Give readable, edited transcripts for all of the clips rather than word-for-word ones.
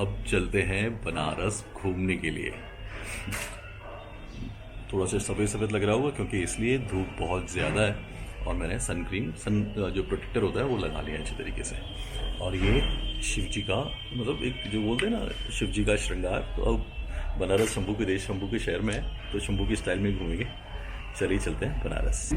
अब चलते हैं बनारस घूमने के लिए। थोड़ा सा सफ़ेद सफ़ेद लग रहा होगा क्योंकि इसलिए धूप बहुत ज़्यादा है और मैंने सन जो प्रोटेक्टर होता है वो लगा लिया अच्छी तरीके से। और ये शिव जी का मतलब एक जो बोलते हैं ना शिव जी का श्रृंगार, तो अब बनारस शंभू के देश, शंभू के शहर में है तो शंभू की स्टाइल में घूमेंगे। चलिए चलते हैं बनारस।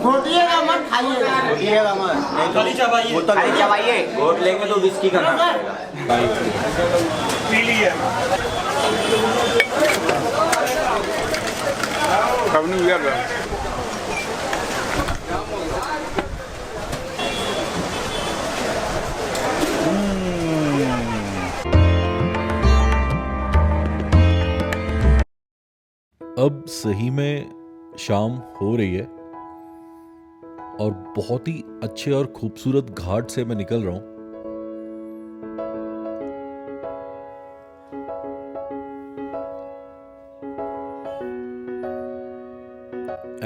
घोटिएगा मत, खाइएगा। घोटिएगा मत, नहीं तो खाली चबाइए। घोट लेंगे तो विस्की का नाम पी लिया कब नहीं हुआ। अब सही में शाम हो रही है और बहुत ही अच्छे और खूबसूरत घाट से मैं निकल रहा हूं।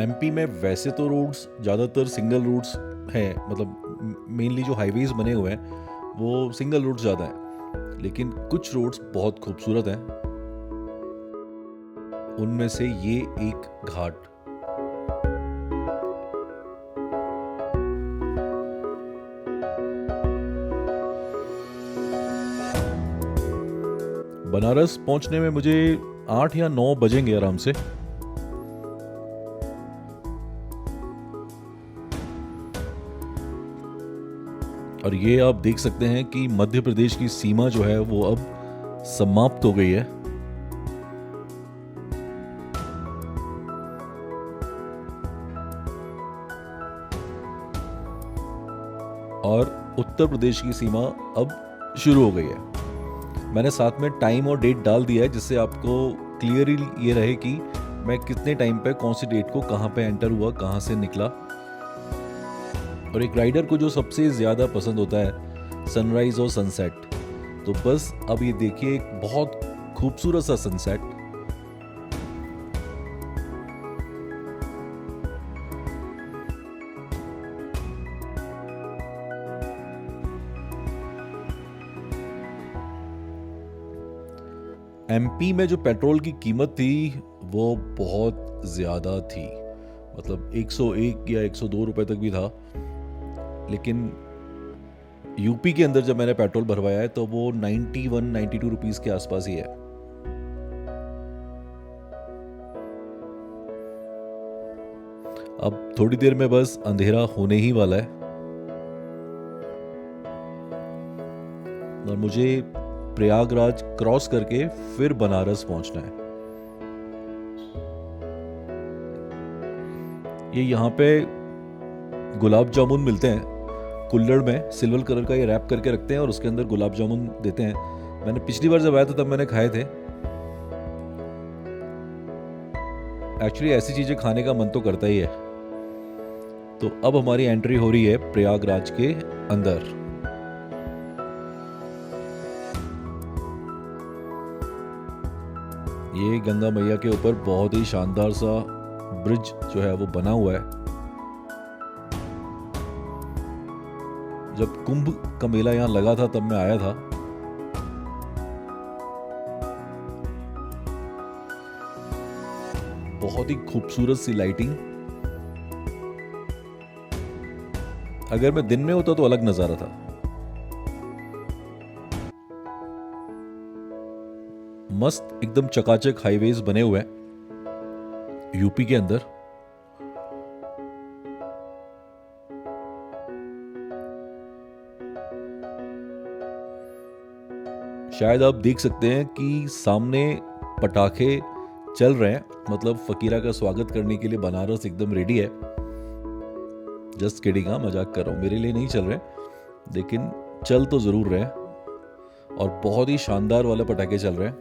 एमपी में वैसे तो रोड्स ज़्यादातर सिंगल रोड्स हैं, मतलब मेनली जो हाईवेज बने हुए हैं वो सिंगल रोड्स ज़्यादा हैं, लेकिन कुछ रोड्स बहुत खूबसूरत हैं। उनमें से ये एक घाट। बनारस पहुंचने में मुझे 8 या 9 बजेंगे आराम से। और ये आप देख सकते हैं कि मध्य प्रदेश की सीमा जो है वो अब समाप्त हो गई है। और उत्तर प्रदेश की सीमा अब शुरू हो गई है। मैंने साथ में टाइम और डेट डाल दिया है जिससे आपको क्लियरली ये रहे कि मैं कितने टाइम पे कौन सी डेट को कहाँ पे एंटर हुआ, कहाँ से निकला। और एक राइडर को जो सबसे ज़्यादा पसंद होता है सनराइज और सनसेट, तो बस अब ये देखिए एक बहुत खूबसूरत सा सनसेट। एमपी में जो पेट्रोल की कीमत थी वो बहुत ज़्यादा थी, मतलब 101 या 102 रुपए तक भी था। लेकिन यूपी के अंदर जब मैंने पेट्रोल भरवाया है तो वो 91-92 रुपीस के आसपास ही है। अब थोड़ी देर में बस अंधेरा होने ही वाला है और मुझे प्रयागराज क्रॉस करके फिर बनारस पहुंचना है। ये यहाँ पे गुलाब जामुन मिलते हैं कुल्हड़ में, सिल्वर कलर का ये रैप करके रखते हैं और उसके अंदर गुलाब जामुन देते हैं। मैंने पिछली बार जब आया था तब मैंने खाए थे। एक्चुअली ऐसी चीजें खाने का मन तो करता ही है। तो अब हमारी एंट्री हो रही है प्रयागराज के अंदर। ये गंगा मैया के ऊपर बहुत ही शानदार सा ब्रिज जो है वो बना हुआ है। जब कुंभ का मेला यहां लगा था तब मैं आया था। बहुत ही खूबसूरत सी लाइटिंग। अगर मैं दिन में होता तो अलग नजारा था। मस्त एकदम चकाचक हाईवेज बने हुए हैं यूपी के अंदर। शायद आप देख सकते हैं कि सामने पटाखे चल रहे हैं, मतलब फकीरा का स्वागत करने के लिए बनारस एकदम रेडी है। जस्ट किडिंग, मजाक कर रहा हूं, मेरे लिए नहीं चल रहे लेकिन चल तो जरूर रहे। और बहुत ही शानदार वाले पटाखे चल रहे हैं।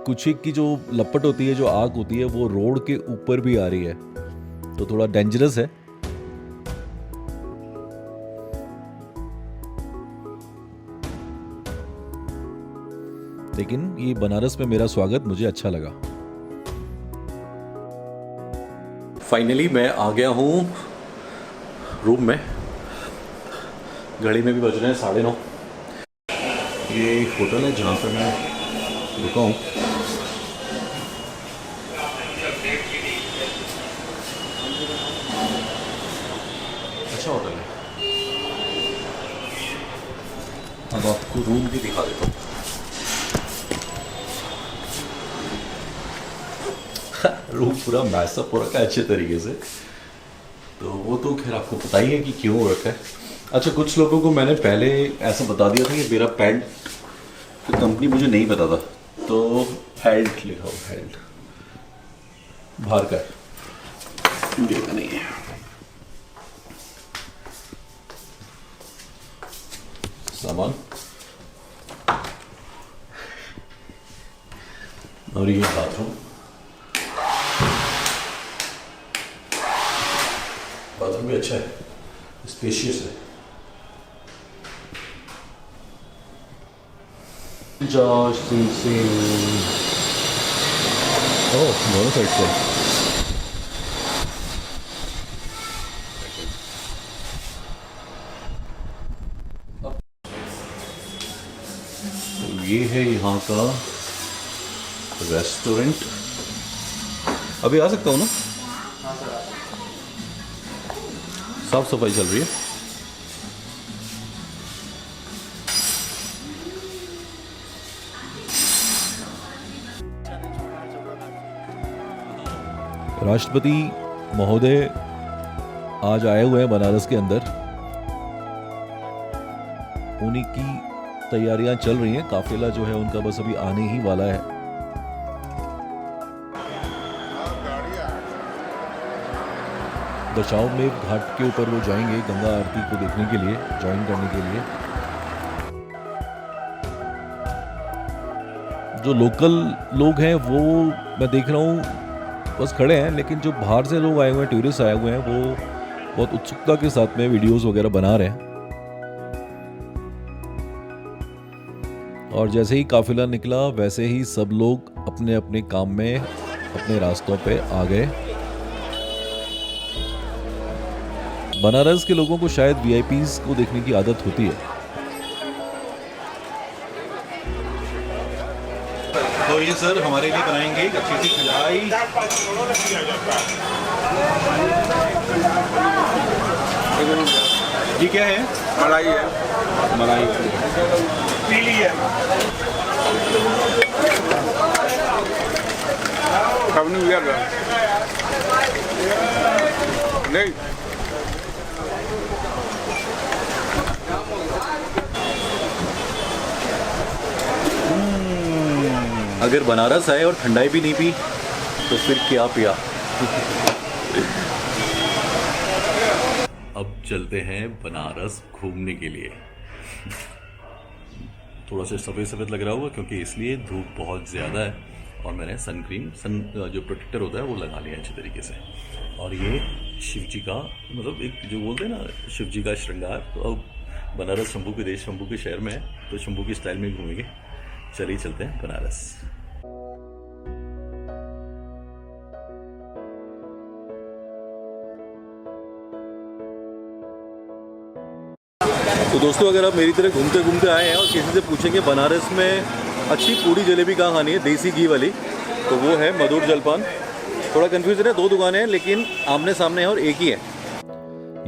कुछ एक की जो लपट होती है, जो आग होती है, वो रोड के ऊपर भी आ रही है, तो थोड़ा डेंजरस है। लेकिन ये बनारस में मेरा स्वागत मुझे अच्छा लगा। फाइनली मैं आ गया हूँ रूम में। घड़ी में भी बज रहे हैं 9:30। ये होटल है जहाँ पर मैं रुका हूँ। अच्छा होटल है। अब आपको रूम भी दिखा देता हूँ। रूम पूरा मैसअप हो रखा है अच्छे तरीके से, तो वो तो खैर आपको पता ही है कि क्यों हो रखा है। अच्छा, कुछ लोगों को मैंने पहले ऐसा बता दिया था कि मेरा पैंट की कंपनी मुझे नहीं पता था, तो हेल्ड लिखा हो, हेल्ड बाहर का है, इंडिया का नहीं है। सामान और ये बाथरूम। बाथरूम भी अच्छा है, स्पेशियस है। जॉर्ज सिंह दोनों साइड से। तो ये है यहाँ का रेस्टोरेंट। अभी आ सकता हूँ ना? साफ सफाई चल रही है। राष्ट्रपति महोदय आज आए हुए हैं बनारस के अंदर। उन्हीं की तैयारियां चल रही हैं। काफिला जो है उनका बस अभी आने ही वाला है। दशाश्वमेध घाट के ऊपर वो जाएंगे गंगा आरती को देखने के लिए, ज्वाइन करने के लिए। जो लोकल लोग हैं वो मैं देख रहा हूँ बस खड़े हैं, लेकिन जो बाहर से लोग आए हुए हैं, टूरिस्ट आए हुए हैं, वो बहुत उत्सुकता के साथ में वीडियोस वगैरह बना रहे हैं। और जैसे ही काफिला निकला वैसे ही सब लोग अपने अपने काम में अपने रास्तों पे आ गए। बनारस के लोगों को शायद वीआईपीज को देखने की आदत होती है। तो ये सर हमारे लिए बनाएंगे एक अच्छी सी खिलाई। ये क्या है? मलाई है। मलाई पीली है। कब नहीं हुआ नहीं। अगर बनारस आए और ठंडाई भी नहीं पी तो फिर क्या पिया। अब चलते हैं बनारस घूमने के लिए। थोड़ा सा सफ़ेद सफ़ेद लग रहा होगा क्योंकि इसलिए धूप बहुत ज़्यादा है, और मैंने सन जो प्रोटेक्टर होता है वो लगा लिया अच्छे तरीके से। और ये शिव जी का, मतलब एक जो बोलते हैं ना शिव जी का श्रृंगार, तो अब बनारस शंभू के देश, शंभू के शहर में है, तो शंभू की स्टाइल में घूमेंगे। चलिए चलते हैं बनारस। तो दोस्तों, अगर आप मेरी तरह घूमते घूमते आए हैं और किसी से पूछेंगे बनारस में अच्छी पूड़ी जलेबी कहाँ खानी है, देसी घी वाली, तो वो है मधुर जलपान। थोड़ा कन्फ्यूजन है, 2 दुकानें हैं लेकिन आमने सामने है और एक ही है।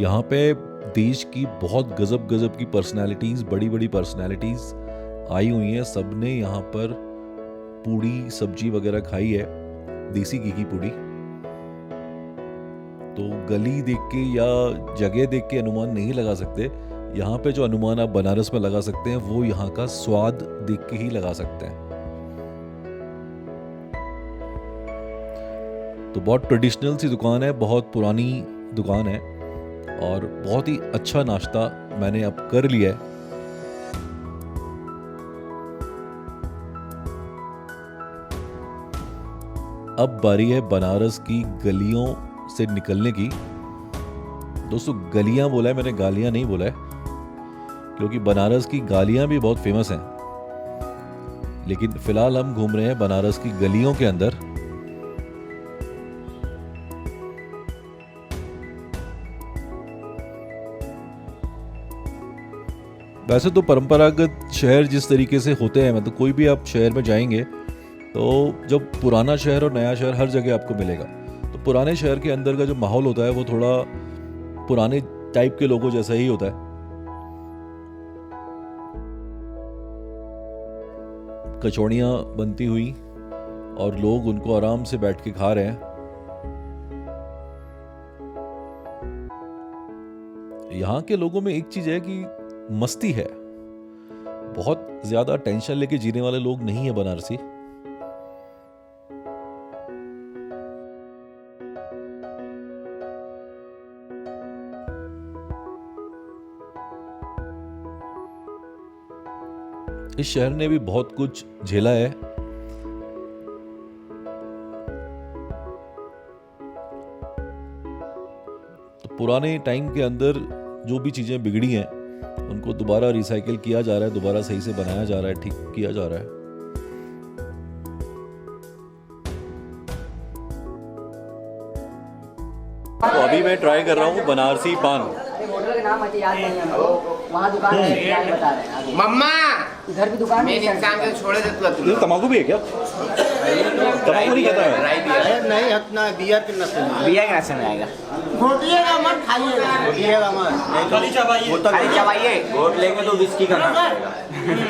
यहाँ पे देश की बहुत गजब गजब की पर्सनालिटीज़, बड़ी बड़ी पर्सनालिटीज़ आई हुई हैं। सब ने यहाँ पर पूड़ी सब्जी वगैरह खाई है, देसी घी की पूड़ी। तो गली देख के या जगह देख के अनुमान नहीं लगा सकते। यहाँ पे जो अनुमान आप बनारस में लगा सकते हैं वो यहाँ का स्वाद देख के ही लगा सकते हैं। तो बहुत ट्रेडिशनल सी दुकान है, बहुत पुरानी दुकान है, और बहुत ही अच्छा नाश्ता मैंने अब कर लिया है। अब बारी है बनारस की गलियों से निकलने की। दोस्तों गलियां बोला है मैंने, गालियां नहीं बोला है, क्योंकि बनारस की गालियां भी बहुत फेमस हैं। लेकिन फिलहाल हम घूम रहे हैं बनारस की गलियों के अंदर। वैसे तो परंपरागत शहर जिस तरीके से होते हैं, मतलब कोई भी आप शहर में जाएंगे तो जब पुराना शहर और नया शहर हर जगह आपको मिलेगा, तो पुराने शहर के अंदर का जो माहौल होता है वो थोड़ा पुराने टाइप के लोगों जैसा ही होता है। कचौड़ियाँ बनती हुई और लोग उनको आराम से बैठ के खा रहे हैं। यहाँ के लोगों में एक चीज है कि मस्ती है, बहुत ज्यादा टेंशन लेके जीने वाले लोग नहीं है बनारसी। इस शहर ने भी बहुत कुछ झेला है। तो पुराने टाइम के अंदर जो भी चीजें बिगड़ी हैं उनको दोबारा रिसाइकिल किया जा रहा है, दोबारा सही से बनाया जा रहा है, ठीक किया जा रहा है। तो अभी मैं ट्राई कर रहा हूँ बनारसी पान। होटल का नाम याद नहीं है हमको, वहाँ दुकान है, बता रहे हैं। मम्मा इधर भी दुकान मेरे है। इंसान के छोड़े देता तू। ये तम्बाकू भी है क्या? तम्बाकू नहीं खाता है? नहीं अपना बियर के नशे में बिया के नशे में आएगा। घोटिएगा मत खाइएगा, घोटिएगा मत खाली चबाइए, घोट लेंगे तो विस्की का नाम आएगा।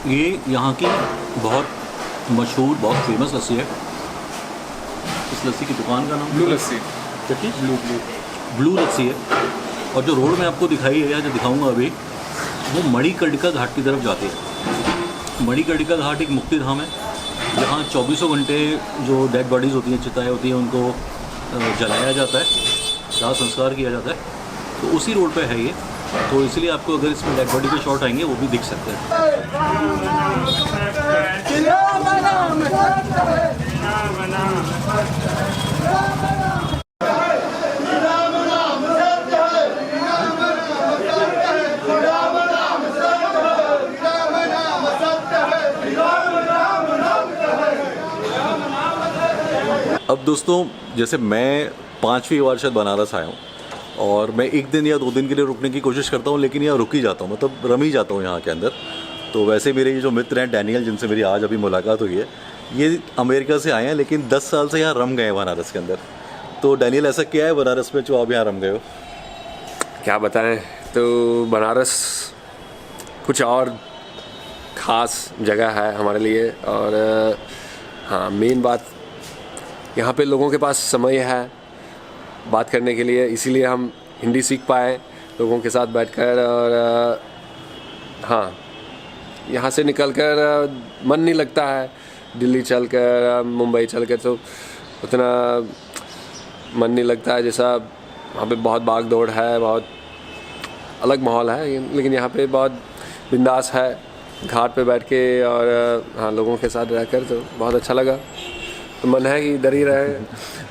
ये यहाँ की बहुत मशहूर, बहुत फेमस लस्सी है। इस लस्सी की दुकान का नाम ब्लू लस्सी। क्या चीज़? ब्लू लस्सी है। और जो रोड में आपको दिखाई है या जो दिखाऊंगा अभी, वो मणिकर्णिका घाट की तरफ जाती है। मणिकर्णिका घाट एक मुक्ति धाम है जहाँ 24 घंटे जो डेड बॉडीज़ होती हैं, चिताएँ होती हैं, उनको जलाया जाता है, दाह संस्कार किया जाता है। तो उसी रोड पे है ये, तो इसलिए आपको अगर इसमें डेड बॉडी के शॉट आएंगे वो भी दिख सकते हैं। अब दोस्तों, जैसे मैं 5वीं बार शायद बनारस आया हूँ और मैं एक दिन या 2 दिन के लिए रुकने की कोशिश करता हूँ, लेकिन यहाँ रुक ही जाता हूँ, मतलब रम ही जाता हूँ यहाँ के अंदर। तो वैसे मेरे ये जो मित्र हैं डैनियल, जिनसे मेरी आज अभी मुलाकात हुई है, ये अमेरिका से आए हैं लेकिन 10 साल से यहाँ रम गए हैं बनारस के अंदर। तो डैनियल, ऐसा क्या है बनारस में जो आप यहाँ रम गए हो? क्या बताएं, तो बनारस कुछ और ख़ास जगह है हमारे लिए। और हाँ, मेन बात यहाँ पे लोगों के पास समय है बात करने के लिए, इसीलिए हम हिंदी सीख पाए लोगों के साथ बैठकर। और हाँ, यहाँ से निकलकर मन नहीं लगता है। दिल्ली चलकर, मुंबई चलकर तो उतना मन नहीं लगता है, जैसा वहाँ पे बहुत भाग दौड़ है, बहुत अलग माहौल है। लेकिन यहाँ पे बहुत बिंदास है, घाट पे बैठ के और हाँ लोगों के साथ रहकर तो बहुत अच्छा लगा। तो मन है कि इधर ही रहे।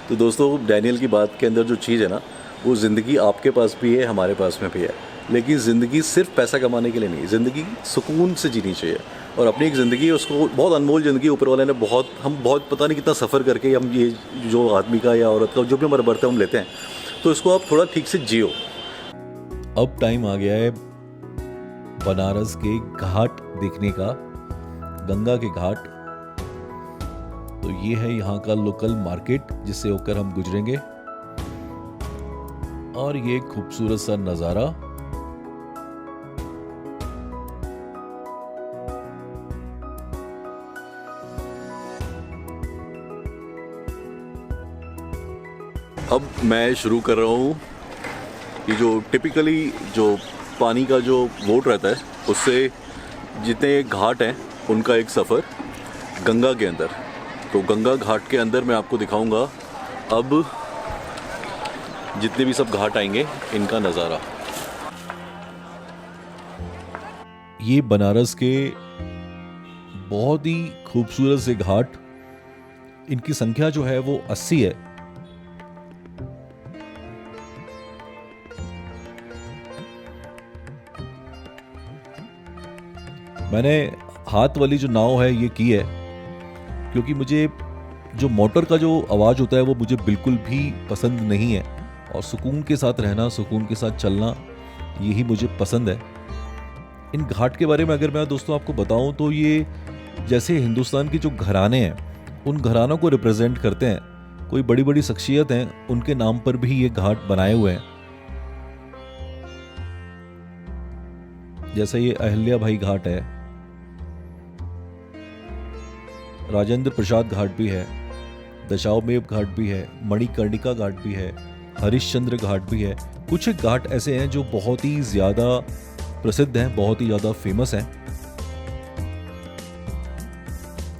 तो दोस्तों, डैनियल की बात के अंदर जो चीज़ है ना, वो ज़िंदगी आपके पास भी है, हमारे पास में भी है। लेकिन ज़िंदगी सिर्फ पैसा कमाने के लिए नहीं, ज़िंदगी सुकून से जीनी चाहिए। और अपनी एक ज़िंदगी, उसको बहुत अनमोल ज़िंदगी ऊपर वाले ने हम बहुत पता नहीं कितना सफ़र करके हम ये जो आदमी का या औरत का जो भी हमारा बर्थ है हम लेते हैं, तो इसको आप थोड़ा ठीक से जियो। अब टाइम आ गया है बनारस के घाट देखने का, गंगा के घाट। तो ये है यहाँ का लोकल मार्केट जिससे होकर हम गुजरेंगे, और ये खूबसूरत सा नज़ारा। अब मैं शुरू कर रहा हूँ ये जो टिपिकली जो पानी का जो वोट रहता है उससे जितने घाट हैं उनका एक सफ़र गंगा के अंदर। तो गंगा घाट के अंदर मैं आपको दिखाऊंगा अब जितने भी सब घाट आएंगे इनका नज़ारा। ये बनारस के बहुत ही खूबसूरत से घाट, इनकी संख्या जो है वो 80 है। मैंने हाथ वाली जो नाव है ये की है क्योंकि मुझे जो मोटर का जो आवाज़ होता है वो मुझे बिल्कुल भी पसंद नहीं है, और सुकून के साथ रहना, सुकून के साथ चलना, यही मुझे पसंद है। इन घाट के बारे में अगर मैं दोस्तों आपको बताऊं तो ये जैसे हिंदुस्तान के जो घराने हैं उन घरानों को रिप्रेजेंट करते हैं। कोई बड़ी बड़ी शख्सियत हैं उनके नाम पर भी ये घाट बनाए हुए हैं। जैसे ये अहिल्या भाई घाट है, राजेंद्र प्रसाद घाट भी है, दशावमेव घाट भी है, मणिकर्णिका घाट भी है, हरिश्चंद्र घाट भी है। कुछ घाट ऐसे हैं जो बहुत ही ज़्यादा प्रसिद्ध हैं, बहुत ही ज़्यादा फेमस हैं।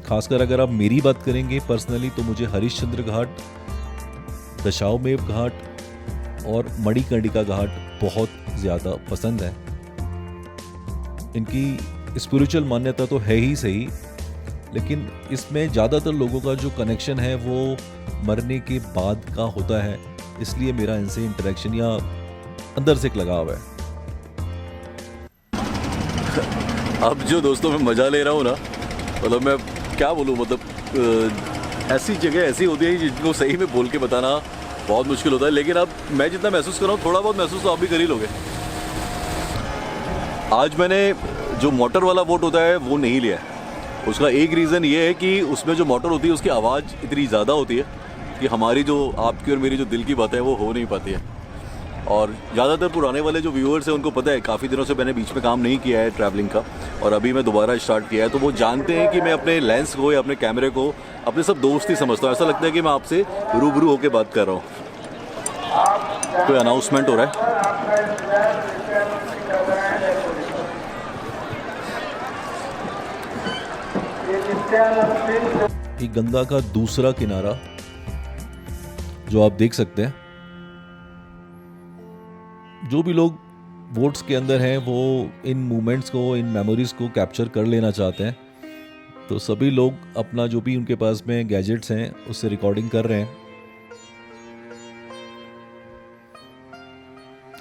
खासकर अगर आप मेरी बात करेंगे पर्सनली तो मुझे हरिश्चंद्र घाट, दशावमेव घाट और मणिकर्णिका घाट बहुत ज़्यादा पसंद है। इनकी स्पिरिचुअल मान्यता तो है ही सही, लेकिन इसमें ज़्यादातर लोगों का जो कनेक्शन है वो मरने के बाद का होता है, इसलिए मेरा इनसे इंटरेक्शन या अंदर से एक लगाव है। अब जो दोस्तों मैं मज़ा ले रहा हूँ ना, मतलब मैं क्या बोलूँ, मतलब ऐसी जगह ऐसी होती है जिनको सही में बोल के बताना बहुत मुश्किल होता है, लेकिन अब मैं जितना महसूस कर रहा हूँ थोड़ा बहुत महसूस तो आप भी कर ही लोगे। आज मैंने जो मोटर वाला बोट होता है वो नहीं लिया है। उसका एक रीज़न ये है कि उसमें जो मोटर होती है उसकी आवाज़ इतनी ज़्यादा होती है कि हमारी जो आपकी और मेरी जो दिल की बात है वो हो नहीं पाती है। और ज़्यादातर पुराने वाले जो व्यूअर्स हैं उनको पता है, काफ़ी दिनों से मैंने बीच में काम नहीं किया है ट्रैवलिंग का, और अभी मैं दोबारा स्टार्ट किया है, तो वो जानते हैं कि मैं अपने लेंस को या अपने कैमरे को अपने सब दोस्त ही समझता हूँ। ऐसा लगता है कि मैं आपसे रूबरू होकर बात कर रहा हूँ। कोई अनाउंसमेंट हो रहा है। ये गंगा का दूसरा किनारा जो आप देख सकते हैं। जो भी लोग बोट्स के अंदर हैं वो इन मोमेंट्स को, इन मेमोरीज को कैप्चर कर लेना चाहते हैं, तो सभी लोग अपना जो भी उनके पास में गैजेट्स हैं उससे रिकॉर्डिंग कर रहे हैं।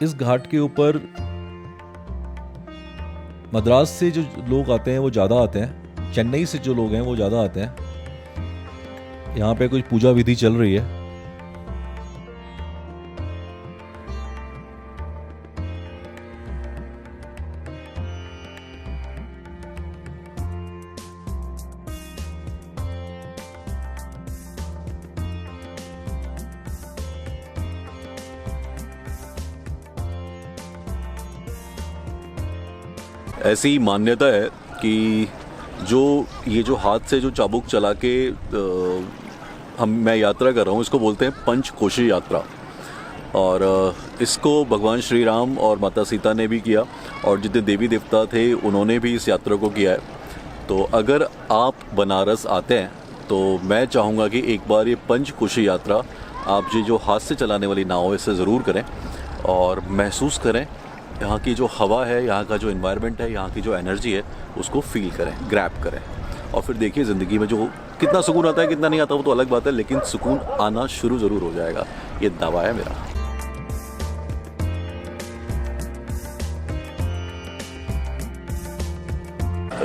इस घाट के ऊपर मद्रास से जो लोग आते हैं वो ज़्यादा आते हैं, चेन्नई से जो लोग हैं वो ज़्यादा आते हैं। यहाँ पे कुछ पूजा विधि चल रही है। ऐसी मान्यता है कि जो ये जो हाथ से जो चाबुक चला के मैं यात्रा कर रहा हूँ, इसको बोलते हैं पंचकोशी यात्रा। और इसको भगवान श्री राम और माता सीता ने भी किया, और जितने देवी देवता थे उन्होंने भी इस यात्रा को किया है। तो अगर आप बनारस आते हैं तो मैं चाहूँगा कि एक बार ये पंचकोशी यात्रा आप जो हाथ से चलाने वाली नाव है इससे ज़रूर करें और महसूस करें यहाँ की जो हवा है, यहाँ का जो एनवायरनमेंट है, यहाँ की जो एनर्जी है उसको फील करें, ग्रैब करें। और फिर देखिए ज़िंदगी में जो कितना सुकून आता है कितना नहीं आता वो तो अलग बात है, लेकिन सुकून आना शुरू ज़रूर हो जाएगा, ये दावा है मेरा।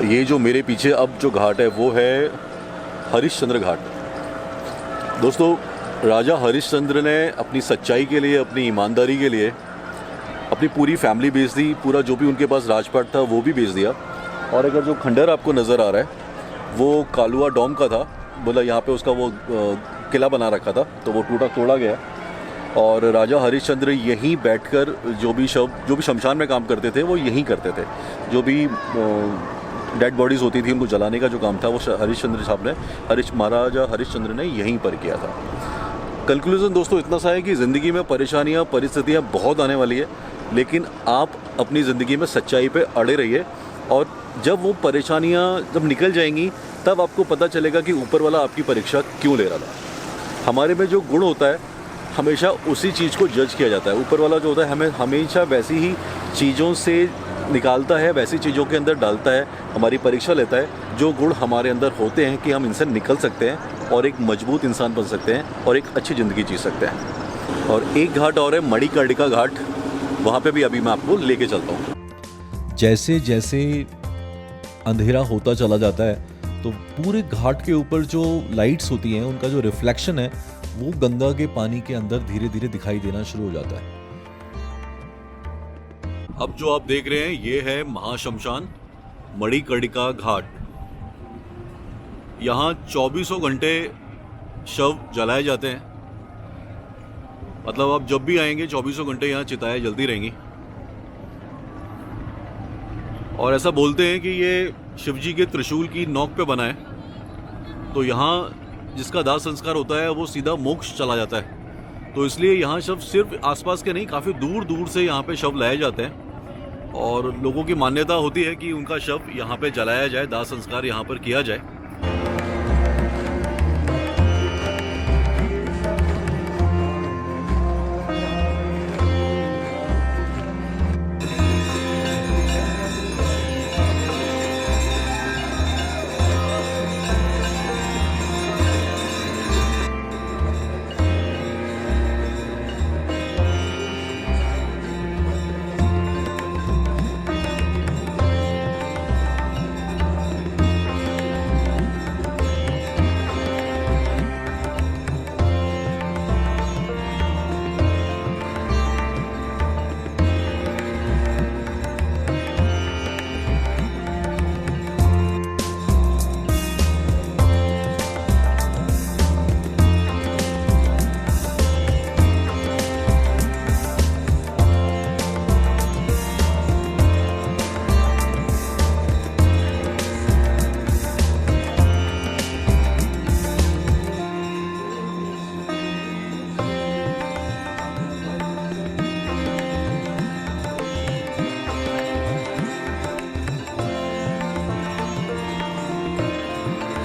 ये जो मेरे पीछे अब जो घाट है वो है हरिश्चंद्र घाट। दोस्तों, राजा हरिश्चंद्र ने अपनी सच्चाई के लिए, अपनी ईमानदारी के लिए अपनी पूरी फैमिली बेच दी, पूरा जो भी उनके पास राजपाट था वो भी बेच दिया। और अगर जो खंडर आपको नज़र आ रहा है वो कालुआ डॉम का था, बोला यहाँ पे उसका वो किला बना रखा था, तो वो टूटा तोड़ा गया। और राजा हरिश्चंद्र यहीं बैठकर जो भी शमशान में काम करते थे वो यहीं करते थे। जो भी डेड बॉडीज़ होती थी उनको जलाने का जो काम था वो हरिश्चंद्र साहब ने, महाराजा हरिश्चंद्र ने यहीं पर किया था। कंक्लूजन दोस्तों इतना सा है कि ज़िंदगी में परेशानियाँ, परिस्थितियाँ बहुत आने वाली है, लेकिन आप अपनी ज़िंदगी में सच्चाई पे अड़े रहिए, और जब वो परेशानियाँ जब निकल जाएंगी तब आपको पता चलेगा कि ऊपर वाला आपकी परीक्षा क्यों ले रहा था। हमारे में जो गुण होता है हमेशा उसी चीज़ को जज किया जाता है। ऊपर वाला जो होता है हमें हमेशा वैसी ही चीज़ों से निकालता है, वैसी चीज़ों के अंदर डालता है, हमारी परीक्षा लेता है। जो गुण हमारे अंदर होते हैं कि हम इनसे निकल सकते हैं और एक मजबूत इंसान बन सकते हैं और एक अच्छी ज़िंदगी जी सकते हैं। और एक घाट और है मणिकर्णिका घाट, वहाँ पे भी अभी मैं आपको लेके चलता हूँ। जैसे जैसे अंधेरा होता चला जाता है तो पूरे घाट के ऊपर जो लाइट्स होती हैं उनका जो रिफ्लेक्शन है वो गंगा के पानी के अंदर धीरे धीरे दिखाई देना शुरू हो जाता है। अब जो आप देख रहे हैं ये है महाशमशान मणिकर्णिका घाट। यहाँ 24 घंटे शव जलाए जाते हैं, मतलब आप जब भी आएंगे 24 घंटे यहाँ चिताएं जलती रहेंगी। और ऐसा बोलते हैं कि ये शिवजी के त्रिशूल की नोक पे बना है, तो यहाँ जिसका दाह संस्कार होता है वो सीधा मोक्ष चला जाता है। तो इसलिए यहाँ शव सिर्फ आसपास के नहीं, काफ़ी दूर दूर से यहाँ पे शव लाए जाते हैं और लोगों की मान्यता होती है कि उनका शव यहाँ पे जलाया जाए, दाह संस्कार यहाँ पर किया जाए।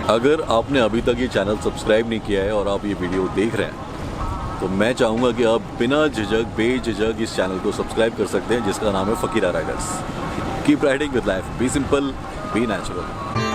अगर आपने अभी तक ये चैनल सब्सक्राइब नहीं किया है और आप ये वीडियो देख रहे हैं तो मैं चाहूँगा कि आप बिना झिझक बेझिझक इस चैनल को सब्सक्राइब कर सकते हैं, जिसका नाम है Fakira riders. Keep riding with life, be simple, be natural.